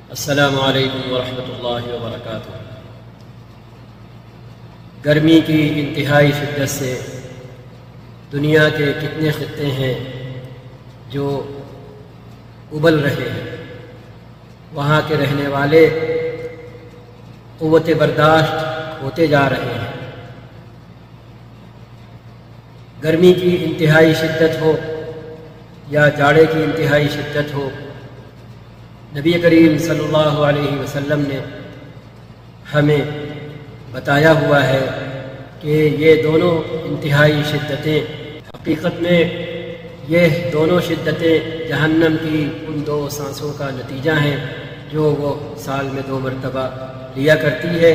السلام علیکم ورحمۃ اللہ وبرکاتہ۔ گرمی کی انتہائی شدت سے دنیا کے کتنے خطے ہیں جو ابل رہے ہیں، وہاں کے رہنے والے قوت برداشت ہوتے جا رہے ہیں۔ گرمی کی انتہائی شدت ہو یا جاڑے کی انتہائی شدت ہو، نبی کریم صلی اللہ علیہ وسلم نے ہمیں بتایا ہوا ہے کہ یہ دونوں انتہائی شدتیں حقیقت میں یہ دونوں شدتیں جہنم کی ان دو سانسوں کا نتیجہ ہیں جو وہ سال میں 2 مرتبہ لیا کرتی ہے،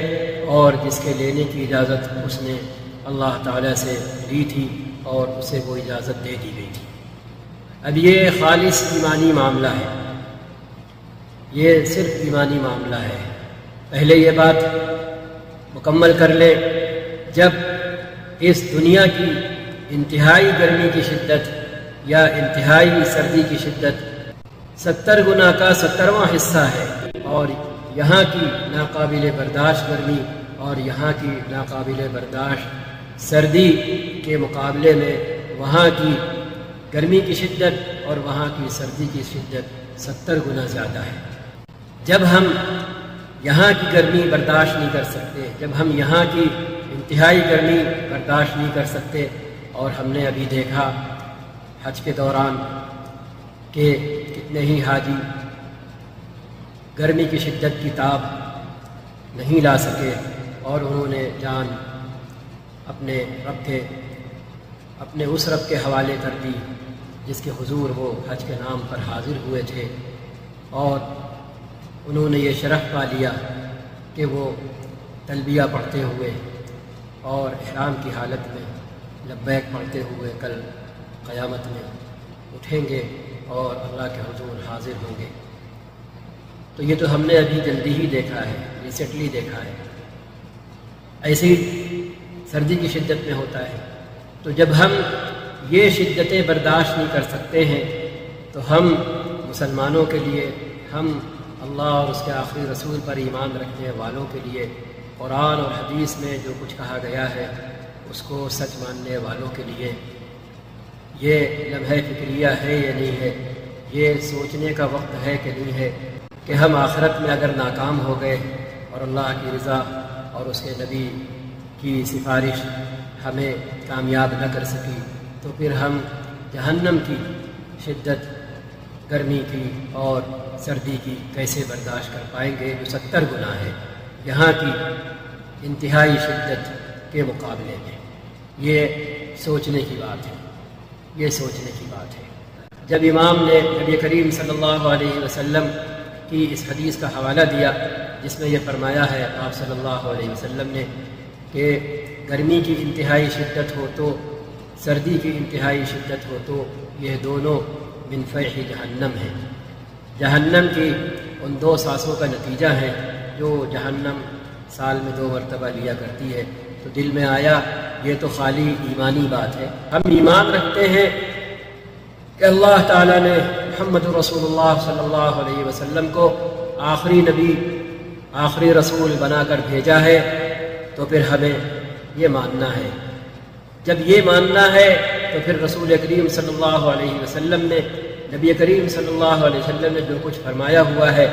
اور جس کے لینے کی اجازت اس نے اللہ تعالیٰ سے لی تھی اور اسے وہ اجازت دے دی گئی تھی۔ اب یہ خالص ایمانی معاملہ ہے، یہ صرف ایمانی معاملہ ہے۔ پہلے یہ بات مکمل کر لیں، جب اس دنیا کی انتہائی گرمی کی شدت یا انتہائی سردی کی شدت 70 گنا کا 70واں حصہ ہے، اور یہاں کی ناقابل برداشت گرمی اور یہاں کی ناقابل برداشت سردی کے مقابلے میں وہاں کی گرمی کی شدت اور وہاں کی سردی کی شدت 70 گنا زیادہ ہے۔ جب ہم یہاں کی گرمی برداشت نہیں کر سکتے، جب ہم یہاں کی انتہائی گرمی برداشت نہیں کر سکتے، اور ہم نے ابھی دیکھا حج کے دوران کہ کتنے ہی حاجی گرمی کی شدت کی تاب نہیں لا سکے، اور انہوں نے جان اپنے رب کے اپنے اس رب کے حوالے کر دی جس کے حضور وہ حج کے نام پر حاضر ہوئے تھے، اور انہوں نے یہ شرف پا لیا کہ وہ تلبیہ پڑھتے ہوئے اور احرام کی حالت میں لبیک پڑھتے ہوئے کل قیامت میں اٹھیں گے اور اللہ کے حضور حاضر ہوں گے۔ تو یہ تو ہم نے ابھی جلدی ہی دیکھا ہے، ریسنٹلی دیکھا ہے۔ ایسی سردی کی شدت میں ہوتا ہے۔ تو جب ہم یہ شدتیں برداشت نہیں کر سکتے ہیں تو ہم مسلمانوں کے لیے، ہم اللہ اور اس کے آخری رسول پر ایمان رکھنے والوں کے لیے قرآن اور حدیث میں جو کچھ کہا گیا ہے اس کو سچ ماننے والوں کے لیے یہ لمحہ فکریہ ہے یا نہیں ہے، یہ سوچنے کا وقت ہے کہ نہیں ہے کہ ہم آخرت میں اگر ناکام ہو گئے اور اللہ کی رضا اور اس کے نبی کی سفارش ہمیں کامیاب نہ کر سکی تو پھر ہم جہنم کی شدت گرمی کی اور سردی کی کیسے برداشت کر پائیں گے جو 70 گنا ہے یہاں کی انتہائی شدت کے مقابلے میں۔ یہ سوچنے کی بات ہے، یہ سوچنے کی بات ہے۔ جب امام نے نبی کریم صلی اللہ علیہ وسلم کی اس حدیث کا حوالہ دیا جس میں یہ فرمایا ہے آپ صلی اللہ علیہ وسلم نے کہ گرمی کی انتہائی شدت ہو تو سردی کی انتہائی شدت ہو تو یہ دونوں من فیح جہنم ہیں، جہنم کی ان 2 سانسوں کا نتیجہ ہے جو جہنم سال میں 2 مرتبہ لیا کرتی ہے۔ تو دل میں آیا یہ تو خالی ایمانی بات ہے، ہم ایمان رکھتے ہیں کہ اللہ تعالیٰ نے محمد رسول اللہ صلی اللہ علیہ وسلم کو آخری نبی آخری رسول بنا کر بھیجا ہے، تو پھر ہمیں یہ ماننا ہے۔ جب یہ ماننا ہے تو پھر رسول کریم صلی اللہ علیہ وسلم نے نبی کریم صلی اللہ علیہ وسلم نے جو کچھ فرمایا ہوا ہے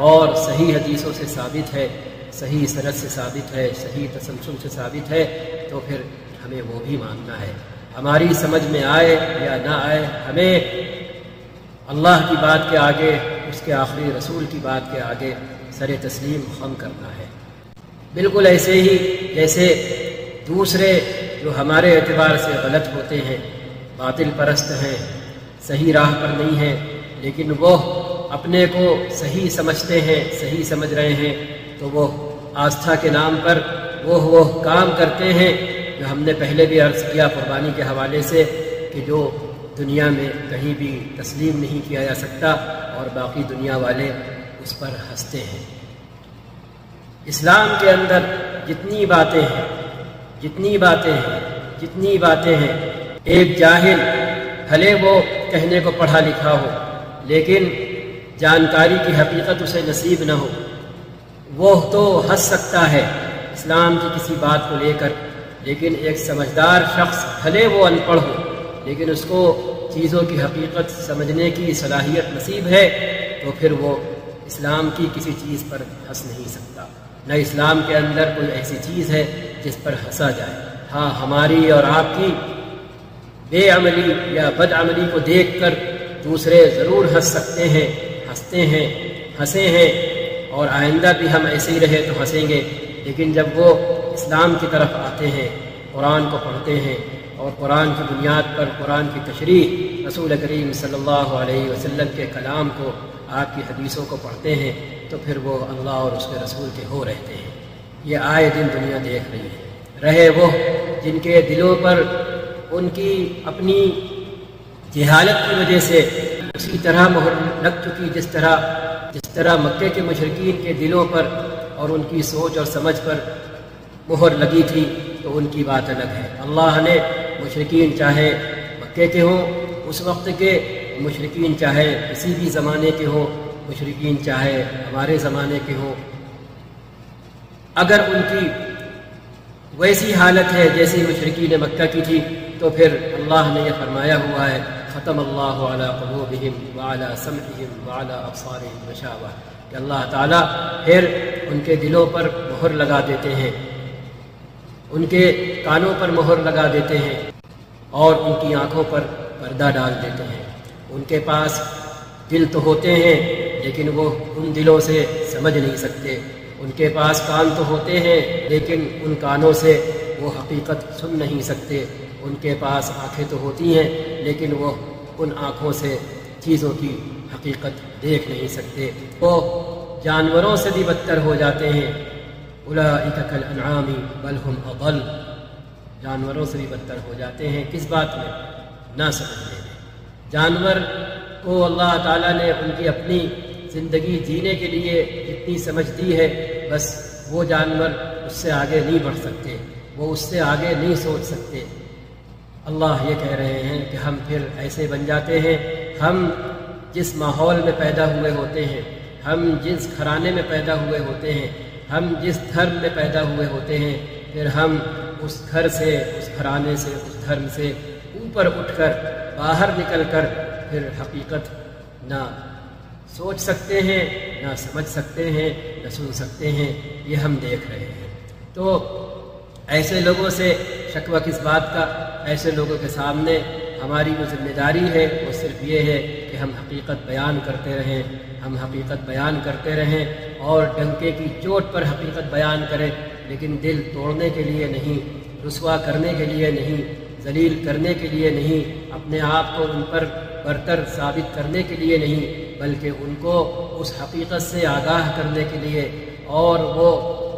اور صحیح حدیثوں سے ثابت ہے، صحیح سند سے ثابت ہے، صحیح تسلسل سے ثابت ہے، تو پھر ہمیں وہ بھی ماننا ہے۔ ہماری سمجھ میں آئے یا نہ آئے، ہمیں اللہ کی بات کے آگے، اس کے آخری رسول کی بات کے آگے سر تسلیم خم کرنا ہے۔ بالکل ایسے ہی جیسے دوسرے جو ہمارے اعتبار سے غلط ہوتے ہیں، باطل پرست ہیں، صحیح راہ پر نہیں ہیں، لیکن وہ اپنے کو صحیح سمجھتے ہیں، صحیح سمجھ رہے ہیں، تو وہ آستھا کے نام پر وہ کام کرتے ہیں جو ہم نے پہلے بھی عرض کیا قربانی کے حوالے سے کہ جو دنیا میں کہیں بھی تسلیم نہیں کیا جا سکتا اور باقی دنیا والے اس پر ہنستے ہیں۔ اسلام کے اندر جتنی باتیں ہیں ایک جاہل بھلے وہ کہنے کو پڑھا لکھا ہو لیکن جانکاری کی حقیقت اسے نصیب نہ ہو، وہ تو ہنس سکتا ہے اسلام کی کسی بات کو لے کر، لیکن ایک سمجھدار شخص بھلے وہ ان پڑھ ہو لیکن اس کو چیزوں کی حقیقت سمجھنے کی صلاحیت نصیب ہے، تو پھر وہ اسلام کی کسی چیز پر ہنس نہیں سکتا۔ نہ اسلام کے اندر کوئی ایسی چیز ہے جس پر ہنسا جائے۔ ہاں، ہماری اور آپ کی بے عملی یا بد عملی کو دیکھ کر دوسرے ضرور ہنس سکتے ہیں، ہنستے ہیں، ہنسے ہیں، اور آئندہ بھی ہم ایسے ہی رہے تو ہنسیں گے، لیکن جب وہ اسلام کی طرف آتے ہیں، قرآن کو پڑھتے ہیں اور قرآن کی بنیاد پر قرآن کی تشریح، رسول کریم صلی اللہ علیہ وسلم کے کلام کو، آپ کی حدیثوں کو پڑھتے ہیں، تو پھر وہ اللہ اور اس کے رسول کے ہو رہتے ہیں۔ یہ آئے دن دنیا دیکھ رہی ہے۔ رہے وہ جن کے دلوں پر ان کی اپنی جہالت کی وجہ سے اسی طرح مہر لگ چکی جس طرح مکے کے مشرکین کے دلوں پر اور ان کی سوچ اور سمجھ پر مہر لگی تھی، تو ان کی بات الگ ہے۔ اللہ نے مشرکین چاہے مکے کے ہوں اس وقت کے، مشرکین چاہے کسی بھی زمانے کے ہوں، مشرکین چاہے ہمارے زمانے کے ہوں، اگر ان کی ویسی حالت ہے جیسی مشرکین مکہ کی تھی، تو پھر اللہ نے یہ فرمایا ہوا ہے، ختم اللہ علی قلوبہم وعلی سمعہم وعلی ابصارہم غشاوہ، کہ اللہ تعالیٰ پھر ان کے دلوں پر مہر لگا دیتے ہیں، ان کے کانوں پر مہر لگا دیتے ہیں، اور ان کی آنکھوں پر پردہ ڈال دیتے ہیں۔ ان کے پاس دل تو ہوتے ہیں لیکن وہ ان دلوں سے سمجھ نہیں سکتے، ان کے پاس کان تو ہوتے ہیں لیکن ان کانوں سے وہ حقیقت سن نہیں سکتے، ان کے پاس آنکھیں تو ہوتی ہیں لیکن وہ ان آنکھوں سے چیزوں کی حقیقت دیکھ نہیں سکتے، وہ جانوروں سے بھی بدتر ہو جاتے ہیں۔ اولئک کالانعام بل ہم اضل، جانوروں سے بھی بدتر ہو جاتے ہیں۔ کس بات میں؟ نہ سمجھنے میں۔ جانور کو اللہ تعالیٰ نے ان کی اپنی زندگی جینے کے لیے جتنی سمجھ دی ہے، بس وہ جانور اس سے آگے نہیں بڑھ سکتے، وہ اس سے آگے نہیں سوچ سکتے۔ اللہ یہ کہہ رہے ہیں کہ ہم پھر ایسے بن جاتے ہیں، ہم جس ماحول میں پیدا ہوئے ہوتے ہیں، ہم جس گھرانے میں پیدا ہوئے ہوتے ہیں، ہم جس دھرم میں پیدا ہوئے ہوتے ہیں، پھر ہم اس گھر سے، اس گھرانے سے، اس دھرم سے اوپر اٹھ کر، باہر نکل کر پھر حقیقت نہ سوچ سکتے ہیں، نہ سمجھ سکتے ہیں، نہ سن سکتے ہیں۔ یہ ہم دیکھ رہے ہیں۔ تو ایسے لوگوں سے شکوہ کس بات کا؟ ایسے لوگوں کے سامنے ہماری جو ذمہ داری ہے وہ صرف یہ ہے کہ ہم حقیقت بیان کرتے رہیں، ہم حقیقت بیان کرتے رہیں اور ڈنکے کی چوٹ پر حقیقت بیان کریں، لیکن دل توڑنے کے لیے نہیں، رسوا کرنے کے لیے نہیں، ذلیل کرنے کے لیے نہیں، اپنے آپ کو ان پر برتر ثابت کرنے کے لیے نہیں، بلکہ ان کو اس حقیقت سے آگاہ کرنے کے لیے اور وہ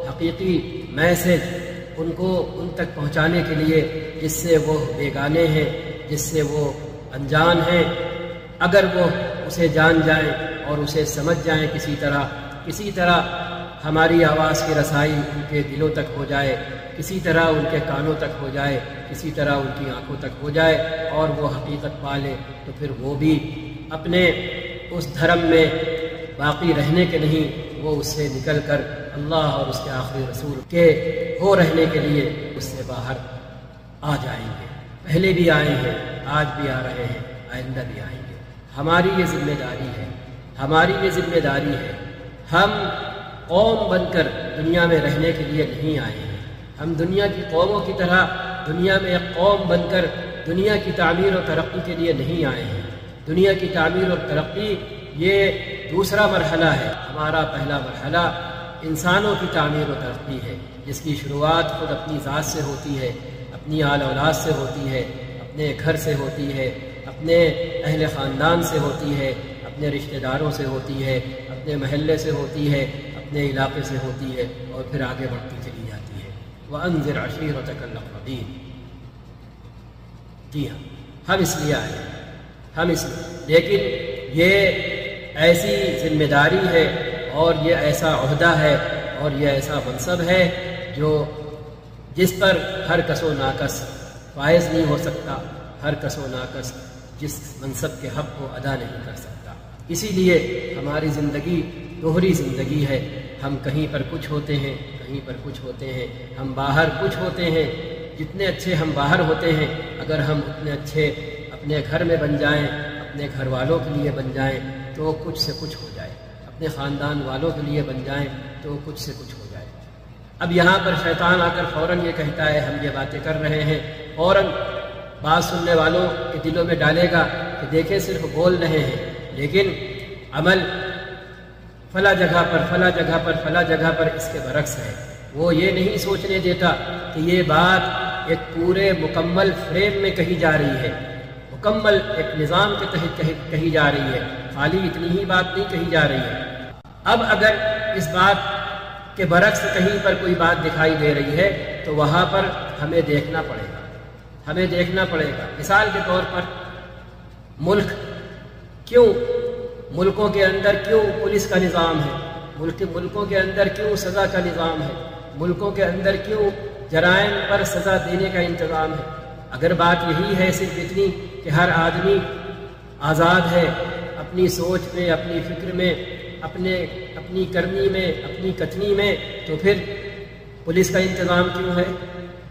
حقیقی میسج ان کو ان تک پہنچانے کے لیے جس سے وہ بیگانے ہیں، جس سے وہ انجان ہیں، اگر وہ اسے جان جائیں اور اسے سمجھ جائیں کسی طرح ہماری آواز کی رسائی ان کے دلوں تک ہو جائے، کسی طرح ان کے کانوں تک ہو جائے، کسی طرح ان کی آنکھوں تک ہو جائے اور وہ حقیقت پا لیں، تو پھر وہ بھی اپنے اس دھرم میں باقی رہنے کے نہیں، وہ اس سے نکل کر اللہ اور اس کے آخری رسول کے ہو رہنے کے لیے اس سے باہر آ جائیں گے۔ پہلے بھی آئے ہیں، آج بھی آ رہے ہیں، آئندہ بھی آئیں گے۔ ہماری یہ ذمہ داری ہے، ہماری یہ ذمہ داری ہے۔ ہم قوم بن کر دنیا میں رہنے کے لیے نہیں آئے ہیں، ہم دنیا کی قوموں کی طرح دنیا میں ایک قوم بن کر دنیا کی تعمیر اور ترقی کے لیے نہیں آئے ہیں۔ دنیا کی تعمیر اور ترقی یہ دوسرا مرحلہ ہے، ہمارا پہلا مرحلہ انسانوں کی تعمیر و ترقی ہے، جس کی شروعات خود اپنی ذات سے ہوتی ہے، اپنی آل اولاد سے ہوتی ہے، اپنے گھر سے ہوتی ہے، اپنے اہل خاندان سے ہوتی ہے، اپنے رشتہ داروں سے ہوتی ہے، اپنے محلے سے ہوتی ہے، اپنے علاقے سے ہوتی ہے، اور پھر آگے بڑھتی چلی جاتی ہے۔ وَأَنذِرْ عَشِيرَتَكَ الْأَقْرَبِينَ۔ جی ہاں، ہم اس لیے آئے ہیں، ہم اس لیے، لیکن یہ ایسی ذمہ داری ہے اور یہ ایسا عہدہ ہے اور یہ ایسا منصب ہے جس پر ہر کس و ناکس فائز نہیں ہو سکتا، ہر کس و ناکس جس منصب کے حق کو ادا نہیں کر سکتا۔ اسی لیے ہماری زندگی دوہری زندگی ہے، ہم کہیں پر کچھ ہوتے ہیں، کہیں پر کچھ ہوتے ہیں، ہم باہر کچھ ہوتے ہیں۔ جتنے اچھے ہم باہر ہوتے ہیں، اگر ہم اتنے اچھے اپنے گھر میں بن جائیں، اپنے گھر والوں کے لیے بن جائیں تو کچھ سے کچھ ہو جائے، اپنے خاندان والوں کے لیے بن جائیں تو کچھ سے کچھ ہو جائے۔ اب یہاں پر شیطان آ کر فوراً یہ کہتا ہے، ہم یہ باتیں کر رہے ہیں، فوراً بات سننے والوں کے دلوں میں ڈالے گا کہ دیکھیں صرف بول رہے ہیں لیکن عمل فلاں جگہ پر فلاں جگہ پر فلاں جگہ پر اس کے برعکس ہے۔ وہ یہ نہیں سوچنے دیتا کہ یہ بات ایک پورے مکمل فریم میں کہی جا رہی ہے، مکمل ایک نظام کے تحت کہی جا رہی ہے، خالی اتنی ہی بات نہیں کہی جا رہی ہے۔ اب اگر اس بات کے برعکس کہیں پر کوئی بات دکھائی دے رہی ہے تو وہاں پر ہمیں دیکھنا پڑے گا، ہمیں دیکھنا پڑے گا۔ مثال کے طور پر ملکوں کے اندر کیوں پولیس کا نظام ہے، ملکوں کے اندر کیوں سزا کا نظام ہے، ملکوں کے اندر کیوں جرائم پر سزا دینے کا انتظام ہے؟ اگر بات یہی ہے صرف اتنی کہ ہر آدمی آزاد ہے اپنی سوچ میں، اپنی فکر میں، اپنی کرنی میں، اپنی کتنی میں، تو پھر پولیس کا انتظام کیوں ہے،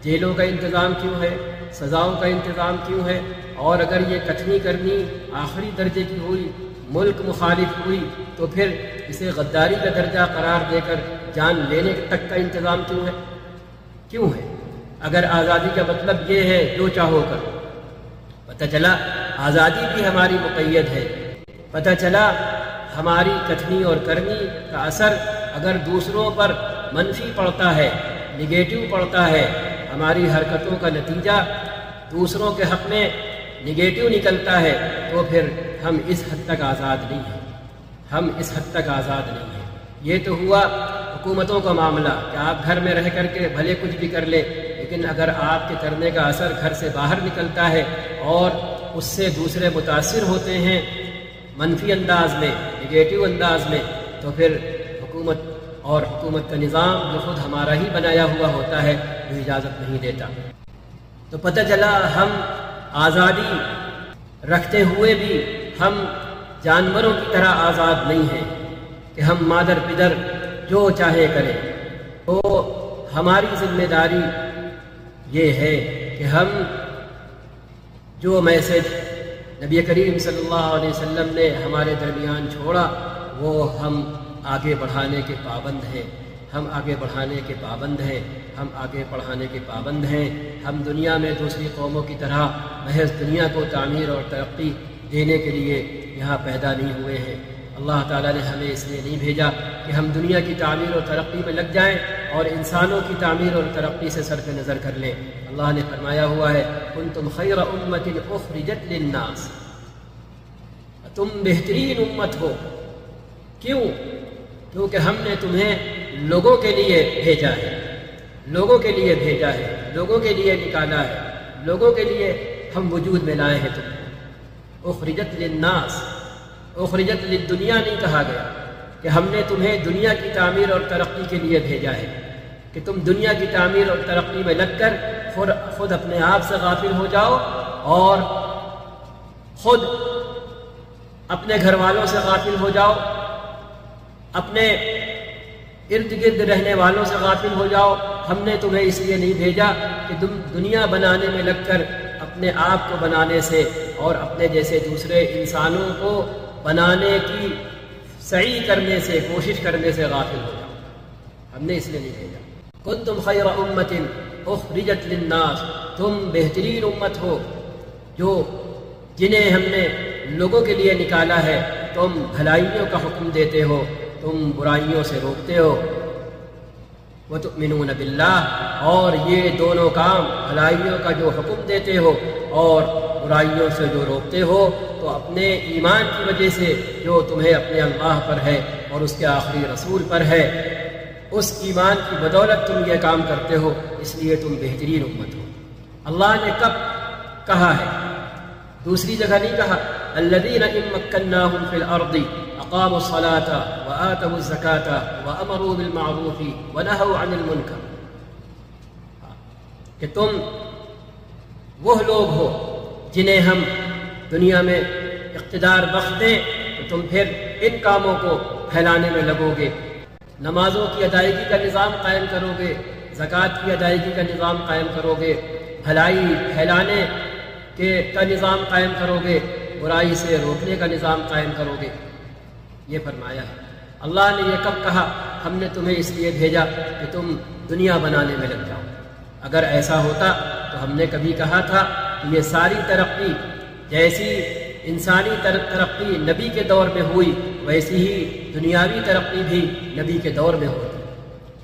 جیلوں کا انتظام کیوں ہے، سزاؤں کا انتظام کیوں ہے؟ اور اگر یہ کتنی کرنی آخری درجے کی ہوئی، ملک مخالف ہوئی، تو پھر اسے غداری کا درجہ قرار دے کر جان لینے تک کا انتظام کیوں ہے؟ اگر آزادی کا مطلب یہ ہے جو چاہو کر، پتہ چلا آزادی بھی ہماری مقید ہے، پتہ چلا ہماری کتنی اور کرنی کا اثر اگر دوسروں پر منفی پڑتا ہے، نگیٹو پڑتا ہے، ہماری حرکتوں کا نتیجہ دوسروں کے حق میں نگیٹو نکلتا ہے، تو پھر ہم اس حد تک آزاد نہیں ہیں، ہم اس حد تک آزاد نہیں ہیں۔ یہ تو ہوا حکومتوں کا معاملہ کہ آپ گھر میں رہ کر کے بھلے کچھ بھی کر لیں، لیکن اگر آپ کے کرنے کا اثر گھر سے باہر نکلتا ہے اور اس سے دوسرے متاثر ہوتے ہیں منفی انداز میں، نگیٹو انداز میں، تو پھر حکومت کا نظام جو خود ہمارا ہی بنایا ہوا ہوتا ہے وہ اجازت نہیں دیتا۔ تو پتہ چلا ہم آزادی رکھتے ہوئے بھی ہم جانوروں کی طرح آزاد نہیں ہیں کہ ہم مادر پدر جو چاہے کریں۔ تو ہماری ذمہ داری یہ ہے کہ ہم جو میسج نبی کریم صلی اللہ علیہ وسلم نے ہمارے درمیان چھوڑا وہ ہم آگے بڑھانے کے پابند ہیں، ہم آگے بڑھانے کے پابند ہیں، ہم آگے بڑھانے کے پابند ہیں۔ ہم دنیا میں دوسری قوموں کی طرح محض دنیا کو تعمیر اور ترقی دینے کے لیے یہاں پیدا نہیں ہوئے ہیں۔ اللہ تعالیٰ نے ہمیں اس لیے نہیں بھیجا کہ ہم دنیا کی تعمیر اور ترقی میں لگ جائیں اور انسانوں کی تعمیر اور ترقی سے صرف نظر کر لیں۔ اللہ نے فرمایا ہوا ہے کنتم خیر امت اخرجت للناس، تم بہترین امت ہو۔ کیونکہ ہم نے تمہیں لوگوں کے لیے بھیجا ہے، لوگوں کے لیے بھیجا ہے، لوگوں کے لیے نکالا ہے، لوگوں کے لیے ہم وجود میں لائے ہیں تم کو۔ اخرجت للناس، اخرجت للدنیا نہیں کہا گیا کہ ہم نے تمہیں دنیا کی تعمیر اور ترقی کے لیے بھیجا ہے کہ تم دنیا کی تعمیر اور ترقی میں لگ کر خود اپنے آپ سے غافل ہو جاؤ اور خود اپنے گھر والوں سے غافل ہو جاؤ، اپنے ارد گرد رہنے والوں سے غافل ہو جاؤ۔ ہم نے تمہیں اس لیے نہیں بھیجا کہ تم دنیا بنانے میں لگ کر اپنے آپ کو بنانے سے اور اپنے جیسے دوسرے انسانوں کو بنانے کی سعی کرنے سے، کوشش کرنے سے غافل ہو جاؤ۔ ہم نے اس لیے نہیں بھیجا۔ کنتم خیر امت اخرجت للناس، تم بہترین امت ہو جنہیں ہم نے لوگوں کے لیے نکالا ہے۔ تم بھلائیوں کا حکم دیتے ہو، تم برائیوں سے روکتے ہو۔ وَتُؤْمِنُونَ بِاللَّهِ، اور یہ دونوں کام، بھلائیوں کا جو حکم دیتے ہو اور برائیوں سے جو روکتے ہو، تو اپنے ایمان کی وجہ سے جو تمہیں اپنے اللہ پر ہے اور اس کے آخری رسول پر ہے، اس ایمان کی بدولت تم یہ کام کرتے ہو، اس لیے تم بہترین امت ہو۔ اللہ نے کب کہا ہے؟ دوسری جگہ نہیں کہا الذین ان مکناہم فی الارض اقاموا الصلاة وآتوا الزکاة وامروا بالمعروف ونہوا عن المنکر، کہ تم وہ لوگ ہو جنہیں ہم دنیا میں اقتدار بخش دیں تو تم پھر ان کاموں کو پھیلانے میں لگو گے، نمازوں کی ادائیگی کا نظام قائم کرو گے، زکوٰۃ کی ادائیگی کا نظام قائم کرو گے، بھلائی پھیلانے کا نظام قائم کرو گے، برائی سے روکنے کا نظام قائم کرو گے۔ یہ فرمایا ہے۔ اللہ نے یہ کب کہا؟ ہم نے تمہیں اس لیے بھیجا کہ تم دنیا بنانے میں لگ جاؤ۔ اگر ایسا ہوتا تو ہم نے کبھی کہا تھا کہ یہ ساری ترقی جیسی انسانی ترقی نبی کے دور میں ہوئی، ویسی ہی دنیاوی ترقی بھی نبی کے دور میں ہوتی۔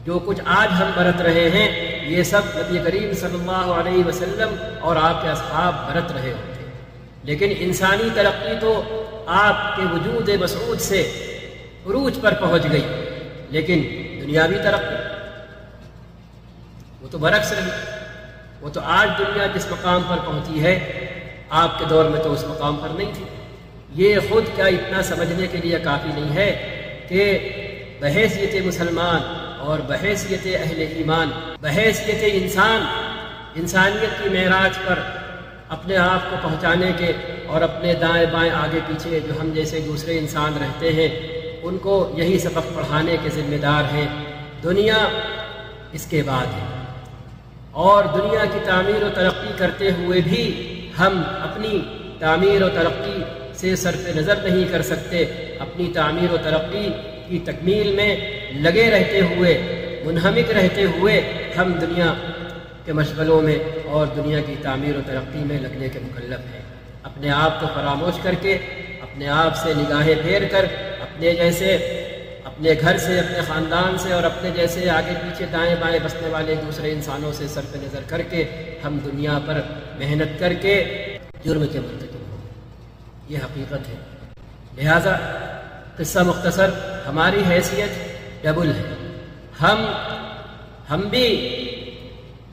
جو کچھ آج ہم برت رہے ہیں یہ سب نبی کریم صلی اللہ علیہ وسلم اور آپ کے اصحاب برت رہے ہوتے، لیکن انسانی ترقی تو آپ کے وجود مسعود سے عروج پر پہنچ گئی، لیکن دنیاوی ترقی وہ تو برعکس رہی۔ وہ تو آج دنیا جس مقام پر پہنچی ہے آپ کے دور میں تو اس مقام پر نہیں تھی۔ یہ خود کیا اتنا سمجھنے کے لیے کافی نہیں ہے کہ بحیثیت مسلمان اور بحیثیت اہل ایمان، بحیثیت انسان، انسانیت کی معراج پر اپنے آپ کو پہنچانے کے اور اپنے دائیں بائیں آگے پیچھے جو ہم جیسے دوسرے انسان رہتے ہیں ان کو یہی سبق پڑھانے کے ذمہ دار ہیں۔ دنیا اس کے بعد ہے، اور دنیا کی تعمیر و ترقی کرتے ہوئے بھی ہم اپنی تعمیر و ترقی سے صرف نظر نہیں کر سکتے۔ اپنی تعمیر و ترقی کی تکمیل میں لگے رہتے ہوئے، منہمک رہتے ہوئے ہم دنیا کے مشغلوں میں اور دنیا کی تعمیر و ترقی میں لگنے کے مکلف ہیں۔ اپنے آپ کو فراموش کر کے، اپنے آپ سے نگاہیں پھیر کر، اپنے جیسے اپنے گھر سے، اپنے خاندان سے اور اپنے جیسے آگے پیچھے دائیں بائیں بسنے والے دوسرے انسانوں سے صرف نظر کر کے ہم دنیا پر محنت کر کے جرم کے مرتکب ہوں۔ یہ حقیقت ہے۔ لہذا قصہ مختصر، ہماری حیثیت ڈبل ہے۔ ہم بھی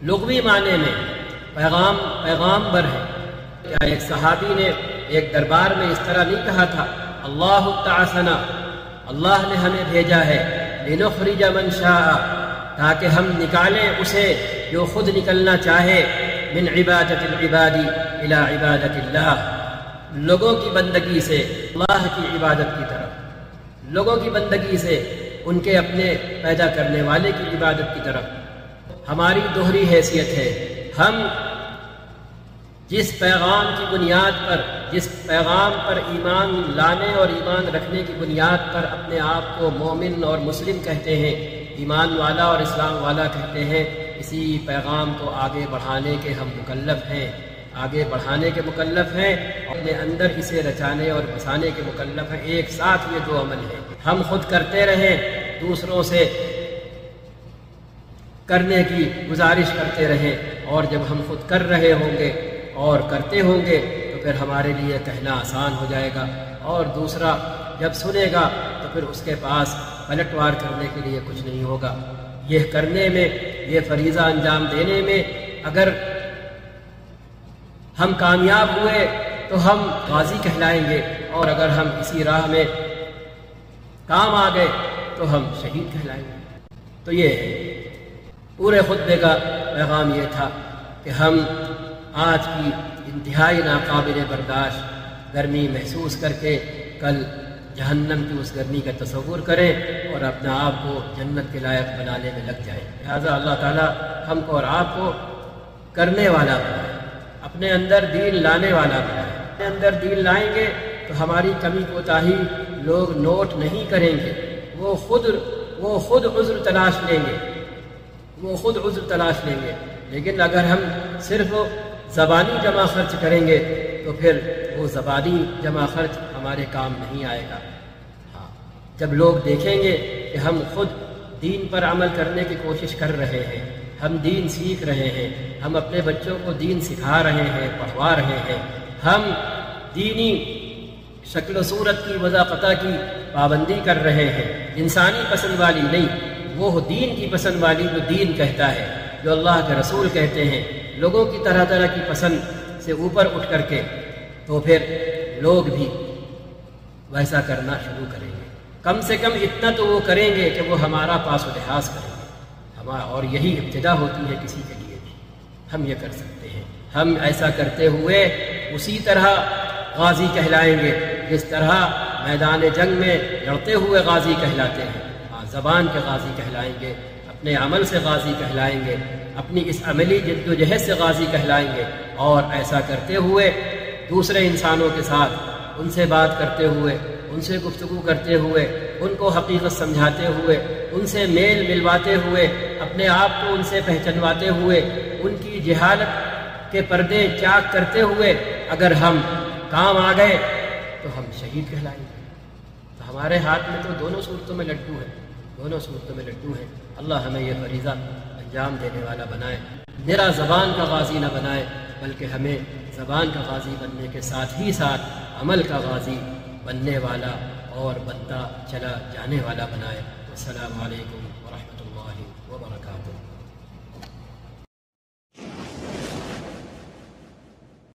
لغوی معنی میں پیغامبر ہیں۔ کیا ایک صحابی نے ایک دربار میں اس طرح نہیں کہا تھا، اللہ تعاثنا، اللہ نے ہمیں بھیجا ہے، لنخرج من شاء، تاکہ ہم نکالیں اسے جو خود نکلنا چاہے، من عبادت العباد الى عبادت اللہ، لوگوں کی بندگی سے اللہ کی عبادت کی طرف، لوگوں کی بندگی سے ان کے اپنے پیدا کرنے والے کی عبادت کی طرف۔ ہماری دوہری حیثیت ہے۔ ہم جس پیغام کی بنیاد پر، جس پیغام پر ایمان لانے اور ایمان رکھنے کی بنیاد پر اپنے آپ کو مومن اور مسلم کہتے ہیں، ایمان والا اور اسلام والا کہتے ہیں، اسی پیغام کو آگے بڑھانے کے ہم مکلف ہیں، آگے بڑھانے کے مکلف ہیں، اپنے اندر اسے رچانے اور بسانے کے مکلف ہیں۔ ایک ساتھ یہ دو عمل ہیں۔ ہم خود کرتے رہیں، دوسروں سے کرنے کی گزارش کرتے رہیں، اور جب ہم خود کر رہے ہوں گے اور کرتے ہوں گے تو پھر ہمارے لیے کہنا آسان ہو جائے گا، اور دوسرا جب سنے گا تو پھر اس کے پاس پلٹوار کرنے کے لیے کچھ نہیں ہوگا۔ یہ کرنے میں، یہ فریضہ انجام دینے میں اگر ہم کامیاب ہوئے تو ہم غازی کہلائیں گے، اور اگر ہم اسی راہ میں کام آ گئے تو ہم شہید کہلائیں گے۔ تو یہ ہے پورے خطبے کا پیغام، یہ تھا کہ ہم آج کی انتہائی ناقابل برداشت گرمی محسوس کر کے کل جہنم کی اس گرمی کا تصور کریں اور اپنے آپ کو جنت کے لائق بنانے میں لگ جائیں۔ لہٰذا اللہ تعالیٰ ہم کو اور آپ کو کرنے والا بنائے، اپنے اندر دین لانے والا بنائے۔ اپنے اندر دین لائیں گے تو ہماری کمی کوتاہی لوگ نوٹ نہیں کریں گے، وہ خود عذر تلاش لیں گے، وہ خود عذر تلاش لیں گے۔ لیکن اگر ہم صرف زبانی جمع خرچ کریں گے تو پھر وہ زبانی جمع خرچ ہمارے کام نہیں آئے گا۔ ہاں، جب لوگ دیکھیں گے کہ ہم خود دین پر عمل کرنے کی کوشش کر رہے ہیں، ہم دین سیکھ رہے ہیں، ہم اپنے بچوں کو دین سکھا رہے ہیں، پڑھوا رہے ہیں، ہم دینی شکل و صورت کی وضاقتہ کی پابندی کر رہے ہیں، انسانی پسند والی نہیں، وہ دین کی پسند والی جو دین کہتا ہے، جو اللہ کے رسول کہتے ہیں، لوگوں کی طرح طرح کی پسند سے اوپر اٹھ کر کے، تو پھر لوگ بھی ویسا کرنا شروع کریں گے۔ کم سے کم اتنا تو وہ کریں گے کہ وہ ہمارا پاس و لحاظ کریں گے، اور یہی ابتدا ہوتی ہے کسی کے لیے بھی۔ ہم یہ کر سکتے ہیں۔ ہم ایسا کرتے ہوئے اسی طرح غازی کہلائیں گے جس طرح میدان جنگ میں لڑتے ہوئے غازی کہلاتے ہیں، ہاں زبان کے غازی کہلائیں گے، اپنے عمل سے غازی کہلائیں گے، اپنی اس عملی جد و جہد سے غازی کہلائیں گے، اور ایسا کرتے ہوئے دوسرے انسانوں کے ساتھ ان سے بات کرتے ہوئے، ان سے گفتگو کرتے ہوئے، ان کو حقیقت سمجھاتے ہوئے، ان سے میل ملواتے ہوئے، اپنے آپ کو ان سے پہچنواتے ہوئے، ان کی جہالت کے پردے چاک کرتے ہوئے اگر ہم کام آ گئے تو ہم شہید کہلائیں گے۔ تو ہمارے ہاتھ میں تو دونوں صورتوں میں لڈو ہے، دونوں صورتوں میں لڈو ہے۔ اللہ ہمیں یہ فریضہ انجام دینے والا بنائے، میرا زبان کا غازی نہ بنائے، بلکہ ہمیں زبان کا غازی بننے کے ساتھ ہی ساتھ عمل کا غازی بننے والا اور بنتا چلا جانے والا بنائے۔ السلام علیکم۔